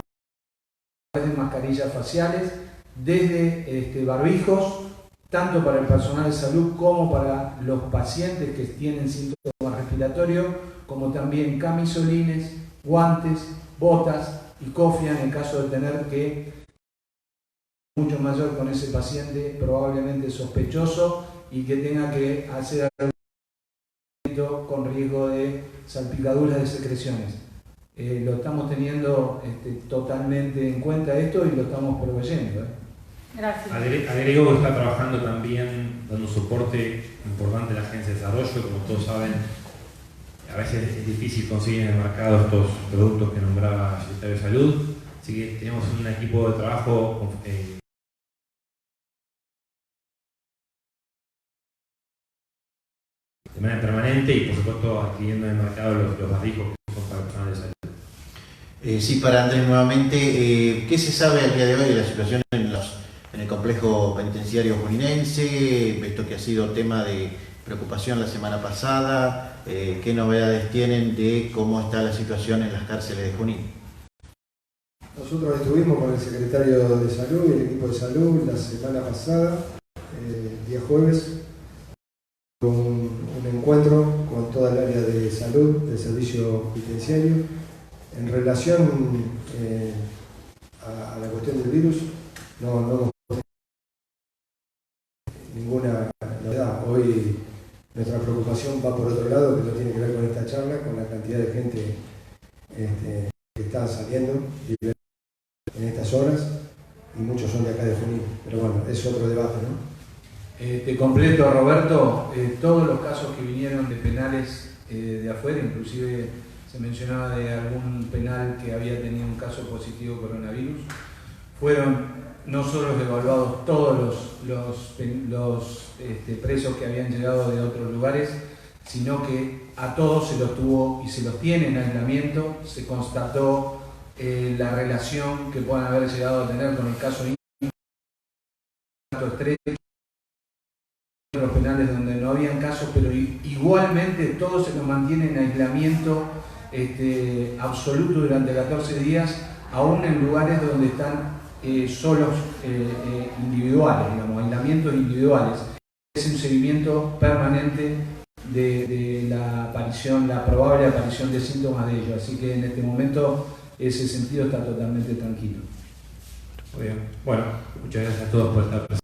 través de mascarillas faciales, desde barbijos, tanto para el personal de salud como para los pacientes que tienen síntomas respiratorios, como también camisolines, guantes, botas y cofia en el caso de tener que mucho mayor con ese paciente probablemente sospechoso y que tenga que hacer algún tratamiento con riesgo de salpicaduras de secreciones. Lo estamos teniendo totalmente en cuenta esto y lo estamos proveyendo. Gracias. Agrego que está trabajando también dando un soporte importante a la Agencia de Desarrollo. Como todos saben, a veces es difícil conseguir en el mercado estos productos que nombraba el Secretario de Salud. Así que tenemos un equipo de trabajo de manera permanente y por supuesto adquiriendo en el mercado los barbijos que son para el personal de salud. Sí, para Andrés nuevamente, ¿qué se sabe al día de hoy de la situación en el complejo penitenciario juninense? Esto que ha sido tema de preocupación la semana pasada, ¿qué novedades tienen de cómo está la situación en las cárceles de Junín? Nosotros estuvimos con el secretario de Salud y el equipo de salud la semana pasada, día jueves, con un encuentro con toda el área de salud del servicio penitenciario. En relación a la cuestión del virus, no hemos ninguna novedad. Hoy nuestra preocupación va por otro lado, que no tiene que ver con esta charla, con la cantidad de gente que está saliendo en estas horas, y muchos son de acá de Junín. Pero bueno, es otro debate, ¿no? Te completo, Roberto, todos los casos que vinieron de penales de afuera, inclusive se mencionaba de algún penal que había tenido un caso positivo de coronavirus, fueron no solo evaluados todos los presos que habían llegado de otros lugares, sino que a todos se los tuvo y se los tiene en aislamiento. Se constató la relación que puedan haber llegado a tener con el caso estrecho, los penales donde no habían casos, pero igualmente todos se los mantienen en aislamiento absoluto durante 14 días, aún en lugares donde están solos individuales, digamos, aislamientos individuales. Es un seguimiento permanente de la probable aparición de síntomas de ellos, así que en este momento ese sentido está totalmente tranquilo. Muy bien. Bueno, muchas gracias a todos por estar presentes.